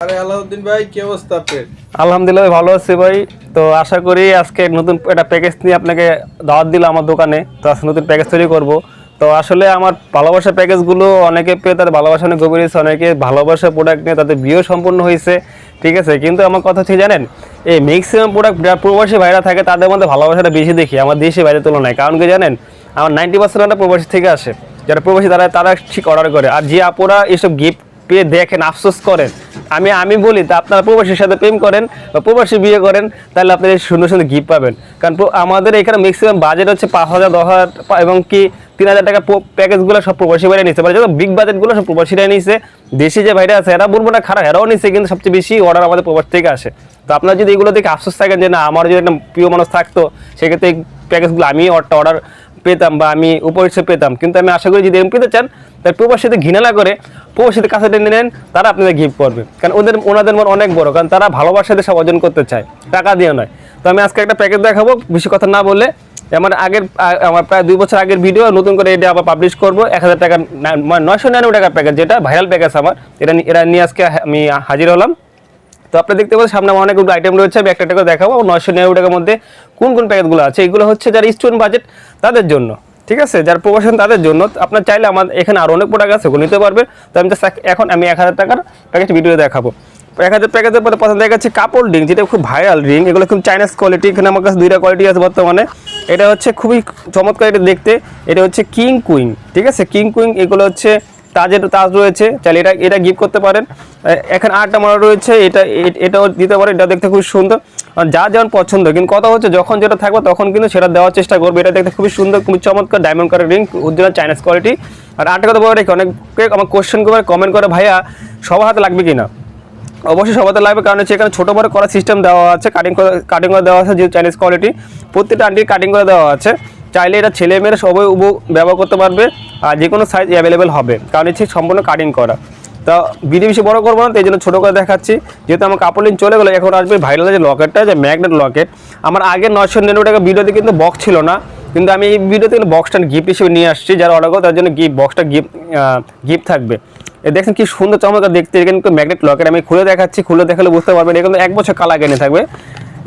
আরে আলাউদ্দিন ভাই, কি অবস্থা আপনার? আলহামদুলিল্লাহ ভালো আছি ভাই। তো আশা করি আজকে নতুন একটা প্যাকেজ নিয়ে আপনাকে দাওয়াত দিলাম আমার দোকানে। তো আজকে নতুন প্যাকেজ তৈরি করব। তো আসলে আমার ভালোবাসার প্যাকেজগুলো অনেকে পেয়ে তাদের ভালোবাসা অনেক গভীর হয়েছে, অনেকে ভালোবাসার প্রোডাক্ট নিয়ে তাদের বিয়েও সম্পূর্ণ হয়েছে, ঠিক আছে। কিন্তু আমার কথা হচ্ছে জানেন, এই ম্যাক্সিমাম প্রোডাক্ট যারা প্রবাসী ভাইরা থাকে তাদের মধ্যে ভালোবাসাটা বেশি দেখি আমার দেশি বাইরের তুলনায়। কারণ কি জানেন, আমার 90% প্রবাসী থেকে আসে। যারা প্রবাসী তারা তারা ঠিক অর্ডার করে। আর যে আপুরা এসব গিফট পেয়ে দেখেন আফসোস করেন, আমি বলি তা আপনারা প্রবাসীর সাথে প্রেম করেন বা প্রবাসী বিয়ে করেন, তাহলে আপনারা সুন্দর সুন্দর গিফট পাবেন। কারণ আমাদের এখানে ম্যাক্সিমাম বাজেট হচ্ছে 5,000, 10,000 এবং কি 3,000 টাকা প্যাকেজগুলো সব প্রবাসী ভাইরা নিচ্ছে। মানে যত বিগ বাজেটগুলো সব প্রবাসীরা নিচ্ছে। দেশি যে ভাইরা আছে এরা বলবো না খারাপ, এরাও নিচ্ছে, কিন্তু সবচেয়ে বেশি অর্ডার আমাদের প্রবাস থেকে আসে। তো আপনারা যদি এগুলো দেখে আফসোস থাকেন যে না আমার যদি একটা প্রিয় মানুষ থাকতো, সেক্ষেত্রে এই প্যাকেজগুলো আমি অর্ডার পেতাম বা আমি উপরিসে পেতাম। কিন্তু আমি আশা করি যদি এরকম পেতে চান তাই প্রবাসীতে ঘৃণা না করে প্রবাসীদের কাছে টেনে নেন, তারা আপনাদের গিফট করবে। কারণ ওনাদের মন অনেক বড়, কারণ তারা ভালোবাসাতে সব অর্জন করতে চায়, টাকা দিয়ে নয়। তো আমি আজকে একটা প্যাকেজ দেখাবো, বেশি কথা না বলে। আমার প্রায় 2 বছর আগের ভিডিও নতুন করে এটা আবার পাবলিশ করবো। 1,000 টাকা 999 টাকার প্যাকেজ, যেটা ভাইরাল প্যাকেজ আমার, এটা নিয়ে আজকে আমি হাজির হলাম। তো আপনি দেখতে পাচ্ছেন সামনে আমার অনেকগুলো আইটেম রয়েছে, আমি একটা করে দেখাবো। 999 টাকার মধ্যে কোন কোন প্যাকেজগুলো আছে, এগুলো হচ্ছে যারা স্টুডেন্ট বাজেট তাদের জন্য, ঠিক আছে, যারা প্রবাসী তাদের জন্য। আপনার চাইলে আমার এখানে আরও অনেক প্রোডাক্ট আছে, ওগুলো নিতে পারবে। তো আমি এখন 1,000 টাকার প্যাকেজ ভিডিও দেখাবো। 1,000 প্যাকেজের পরে প্রথম দেখাচ্ছি কাপড় রিং, যেটা খুব ভাইরাল রিং। এগুলো খুব চাইনিজ কোয়ালিটি। এখানে আমার কাছে 2টা কোয়ালিটি আছে বর্তমানে। এটা হচ্ছে খুবই চমৎকার এটা দেখতে। এটা হচ্ছে কিং কুইন, ঠিক আছে, কিং কুইন। এগুলো হচ্ছে তাজ রয়েছে, চাইলে এটা গিফট করতে পারেন। এখানে 8টা মডেল রয়েছে, এটাও দিতে পারেন। এটা দেখতে খুব সুন্দর, যা যেমন পছন্দ। কিন্তু কথা হচ্ছে যখন যেটা থাকবে তখন কিন্তু সেটা দেওয়ার চেষ্টা করবে। এটা দেখতে খুবই সুন্দর, খুবই চমৎকার ডায়মন্ড কারের রিং, অরিজিনাল চাইনিজ কোয়ালিটি। আর 8টা কথা বলে রেখে অনেকে আমার কোশ্চেন করে কমেন্ট করে, ভাইয়া সবার হাতে লাগবে কিনা? অবশ্যই সবাতে লাগবে, কারণ হচ্ছে এখানে ছোটো বড় করার সিস্টেম দেওয়া আছে, কাটিং করে দেওয়া আছে, যে চাইনিজ কোয়ালিটি প্রত্যেকটা আন্টি কাটিং করে দেওয়া আছে। চাইলে এটা ছেলে মেয়েরা সবাই ব্যবহার করতে পারবে, আর যে কোনো সাইজ অ্যাভেলেবেল হবে, কারণ হচ্ছে সম্পূর্ণ কাটিং করা। তো ভিডিও বেশি বড় করবো না, তো এই জন্য ছোটো করে দেখাচ্ছি। যেহেতু আমার কাপড় লিন চলে গেলো, এখন আসবে ভাইরাল যে লকেটটা, যে ম্যাগনেট লকেট। আমার আগে 999 টাকা ভিডিওতে কিন্তু বক্স ছিল না, কিন্তু আমি এই ভিডিওতে কিন্তু বক্সটা গিফট হিসেবে নিয়ে আসছি। যারা অর্ডার করো তার জন্য বক্সটা গিফট থাকবে। দেখছেন কি সুন্দর চমৎকার দেখতে। এখানে ম্যাগনেট লকেট আমি খুলে দেখাচ্ছি, খুলে দেখালে বুঝতে পারবেন। এটা কিন্তু 1 বছর কালা কেনে থাকবে।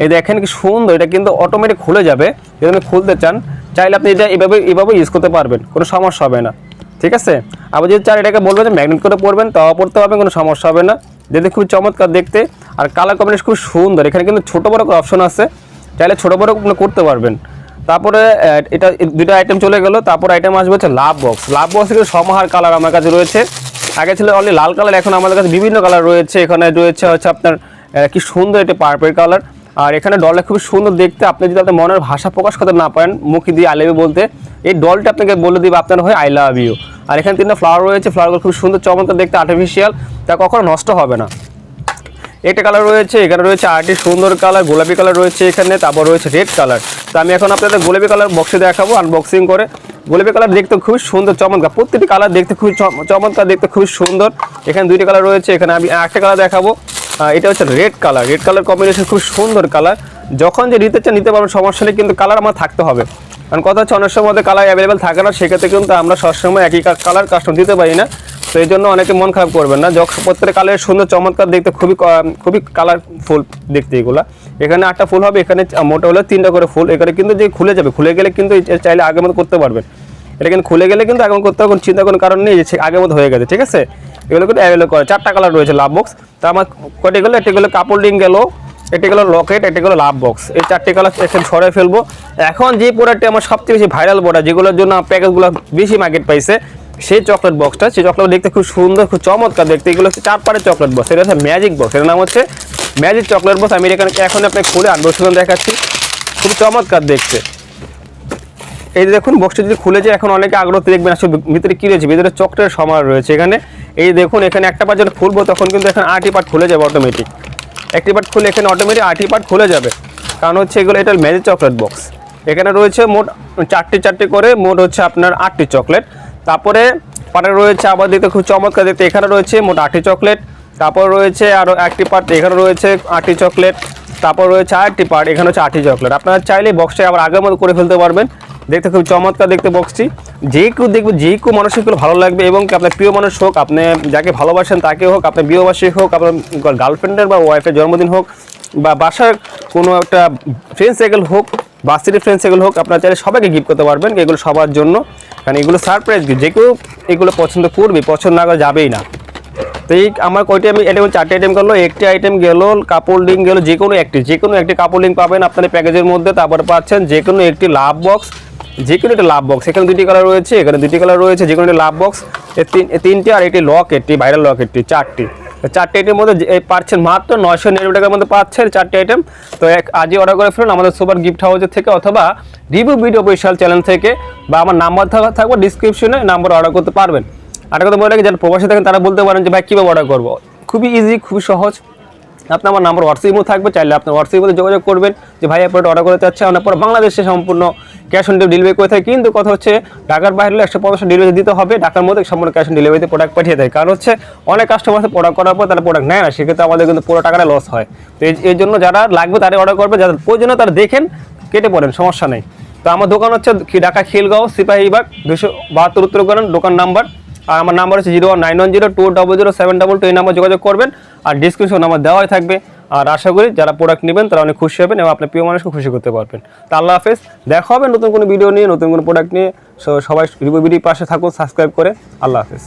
এই দেখেন কি সুন্দর, এটা কিন্তু অটোমেটিক খুলে যাবে। যদি আপনি খুলতে চান, চাইলে আপনি এটা এভাবে ইউজ করতে পারবেন, কোনো সমস্যা হবে না, ঠিক আছে। আবার যদি চান এটাকে বলবেন যে ম্যাগনেট করে পরবেন, তাও পড়তে পারবেন, কোনো সমস্যা হবে না। দেখতে খুব চমৎকার দেখতে, আর কালার কম্বিনেশন খুব সুন্দর। এখানে কিন্তু ছোটো বড় করে অপশন আছে, চাইলে ছোটো বড় করতে পারবেন। তারপরে এটা 2টা আইটেম চলে গেল। তারপর আইটেম আসবে হচ্ছে লাভ বক্স। লাভ বক্সে কিন্তু সমাহার কালার আমার কাছে রয়েছে। আগে ছিল অনলি লাল কালার, এখন আমাদের কাছে বিভিন্ন কালার রয়েছে। এখানে রয়েছে হচ্ছে আপনার কি সুন্দর একটা পার্পল কালার। আর এখানে ডলটা খুব সুন্দর দেখতে। আপনি যদি আপনার মনের ভাষা প্রকাশ করতে না পারেন, মুখ দিয়ে আই লাভ ইউ বলতে, এই ডলটা আপনাকে বলে দিবে আপনার হয় আই লাভ ইউ। আর এখানে 3টা ফ্লাওয়ার রয়েছে, ফ্লাওয়ারগুলো খুব সুন্দর চমৎকার দেখতে, আর্টিফিশিয়াল, তা কখনো নষ্ট হবে না। একটা কালার রয়েছে, এখানে রয়েছে 8টি সুন্দর কালার, গোলাপি কালার রয়েছে এখানে, তারপর রয়েছে রেড কালার। তো আমি এখন আপনাদের গোলাপি কালার বক্সে দেখাবো আনবক্সিং করে। গোলাপি কালার দেখতে খুবই সুন্দর চমৎকার, প্রত্যেকটি কালার দেখতে খুবই চমৎকার, দেখতে খুবই সুন্দর। এখানে 2টি কালার রয়েছে, এখানে আমি একটা কালার দেখাবো। এটা হচ্ছে red colour. Red colour combination খুব সুন্দর কালার। যখন যে নিতে চান নিতে পারবেন, সমস্যা নেই, কিন্তু কালার আমার থাকতে হবে। কারণ কথা হচ্ছে অনেক সময় মধ্যে কালার অ্যাভেলেবেল থাকে না, সেক্ষেত্রে কিন্তু আমরা সবসময় একই কালার কাস্টমার দিতে পারি না। তো এই জন্য অনেকে মন খারাপ করবেন না। যখন প্রত্যেকটা কালারের সুন্দর চমৎকার দেখতে, খুবই কালারফুল দেখতে এগুলা। এখানে 8টা ফুল হবে, এখানে মোটা হলে 3টা করে ফুল। এখানে কিন্তু যে খুলে যাবে, খুলে গেলে কিন্তু চাইলে আগের মতো করতে পারবেন। এটা কিন্তু খুলে গেলে কিন্তু আগের মতো করতে হবে, কোনো চিন্তা কোনো কারণ নেই, যে আগের মতো হয়ে গেছে, ঠিক আছে। এগুলো কিন্তু অ্যাভেলেবল করে। 4টা কালার রয়েছে লাভ বক্স। তো আমার কয়টি গেলো, এটি গেলো কাপড় রিং গেল, এটি গেলো লকেট, এটি গেলো লাভ বক্স। এই 4টি কালার এখানে সরাই ফেলবো। এখন যে প্রোডাক্টটি আমার সবচেয়ে বেশি ভাইরাল প্রোডাক্ট, যেগুলোর জন্য প্যাকেজগুলো বেশি মার্কেট পাইছে, সেই চকলেট বক্সটা। সেই চকলেট দেখতে খুব সুন্দর, খুব চমৎকার দেখতে। এগুলো হচ্ছে 4 পারের চকলেট বক্স। এটা হচ্ছে ম্যাজিক বক্স, এর নাম হচ্ছে ম্যাজিক চকলেট বক্স। আমি এখানে এখন আপনাকে খুলে আনবক্সিং দেখাচ্ছি, খুব চমৎকার দেখতে। এই দেখুন বক্সটা যদি খুলে যায়, এখন অনেকে আগ্রহ দেখবেন আসলে ভিতরে কী রয়েছে। ভিতরে চকলেটের সমার রয়েছে এখানে। এই দেখুন এখানে একটা পার্ট যখন খুলবো, তখন কিন্তু এখানে 8টি পার্ট খুলে যাবে অটোমেটিক। একটি পার্ট খুলে এখানে অটোমেটিক 8টি পার্ট খুলে যাবে, কারণ হচ্ছে এগুলো এটা ম্যাজিক চকলেট বক্স। এখানে রয়েছে মোট 4টি করে, মোট হচ্ছে আপনার 8টি চকলেট। তারপরে পার্টে রয়েছে আবার দেখতে খুব চমৎকার দেখতে, এখানে রয়েছে মোট 8টি চকলেট। তারপর রয়েছে আরও একটি পার্ট, এখানে রয়েছে 8টি চকলেট। তারপর রয়েছে আরেকটি পার্ট, এখানে হচ্ছে 8টি চকলেট। আপনারা চাইলে বক্সটা আবার আগের মতো করে ফেলতে পারবেন, দেখতে খুব চমৎকার দেখতে বক্সটি, যে কেউ দেখবে, যে কেউ মানুষের ভালো লাগবে এবং কি আপনার প্রিয় মানুষ হোক, আপনি যাকে ভালোবাসেন তাকে হোক, আপনার বিবাহবার্ষিকী হোক, আপনার গার্লফ্রেন্ডের বা ওয়াইফের জন্মদিন হোক, বা বাসার কোনো একটা ফ্রেন্ড সাইকেল হোক, বার্থডে ফ্রেন্ড সাইকেল হোক, আপনারা চাইলে সবাইকে গিফট করতে পারবেন। এগুলো সবার জন্য, কারণ এগুলো সারপ্রাইজ গিফট, যে কেউ এগুলো পছন্দ করবে, পছন্দ না করে যাবেই না। তো এই আমার কয়টি আমি এটা 4টি আইটেম গেলো, একটি আইটেম গেল কাপড় লিঙ্ক গেলো, যে কোনো একটি কাপড় লিঙ্ক পাবেন আপনার প্যাকেজের মধ্যে। তারপরে পাচ্ছেন যে কোনো একটি লাভ বক্স, যে কোনো একটা লাভ বক্স, এখানে 2টি কালার রয়েছে, এখানে 2টি কালার রয়েছে, যে কোনো একটি লাভ বক্স, তিনটি, আর একটি লকেটটি, ভাইরাল লকেটটি, 4টি। 4টি আইটেমের মধ্যে পাচ্ছেন মাত্র 999 টাকার মধ্যে পাচ্ছেন 4টি আইটেম। তো আজই অর্ডার করে ফেলুন আমাদের সুপার গিফট হাউসের থেকে, অথবা রিভিউ ভিডিও অফিশিয়াল চ্যানেল থেকে, বা আমার নাম্বার থাকবে ডিসক্রিপশনে, নাম্বার অর্ডার করতে পারবেন। আরেকটা কথা বলে রাখি, যারা প্রবাসী থাকেন তারা বলতে পারেন যে ভাই কীভাবে অর্ডার করবো। খুবই ইজি, খুবই সহজ। আপনার আমার নাম্বার হোয়াটসঅ্যাপও থাকবে, চাইলে আপনার হোয়াটসঅ্যাপে যোগাযোগ করবেন যে ভাই আপনার অর্ডার করতে চাচ্ছে। আমরা পরে বাংলাদেশে সম্পূর্ণ ক্যাশ অন ডেলিভারি করে থাকি, কিন্তু কথা হচ্ছে ঢাকার বাইরে 150 ডেলিভারি দিতে হবে, ঢাকার মধ্যে সম্পূর্ণ ক্যাশ অন ডেলিভারিতে প্রোডাক্ট পাঠিয়ে দেয়। কারণ হচ্ছে অনেক কাস্টমার প্রোডাক্ট করার পর তারা প্রোডাক্ট নেয় না, সেক্ষেত্রে আমাদের কিন্তু পুরো টাকাটা লস হয়। তো এই জন্য যারা লাগবে তারা অর্ডার করবে, যাদের প্রয়োজনীয় তারা দেখেন কেটে পড়েন, সমস্যা নেই। তো আমার দোকান হচ্ছে ঢাকা খিলগাঁও সিপাহীবাগ 272 উত্তরগ্রাম, দোকান নাম্বার। আর আমার নাম্বার হচ্ছে 01902000722, এই নাম্বার যোগাযোগ করবেন। আর ডিসক্রিপশন নাম্বার দেওয়াই থাকবে। আর আশা করি যারা প্রোডাক্ট নেবেন তারা অনেক খুশি হবেন এবং আপনার প্রিয় মানুষকে খুশি করতে পারবেন। তো আল্লাহ হাফেজ, দেখা হবে নতুন কোনো ভিডিও নিয়ে, নতুন কোনো প্রোডাক্ট নিয়ে। সবাই রিভিউ ভিডিওর পাশে থাকুন সাবস্ক্রাইব করে। আল্লাহ হাফেজ।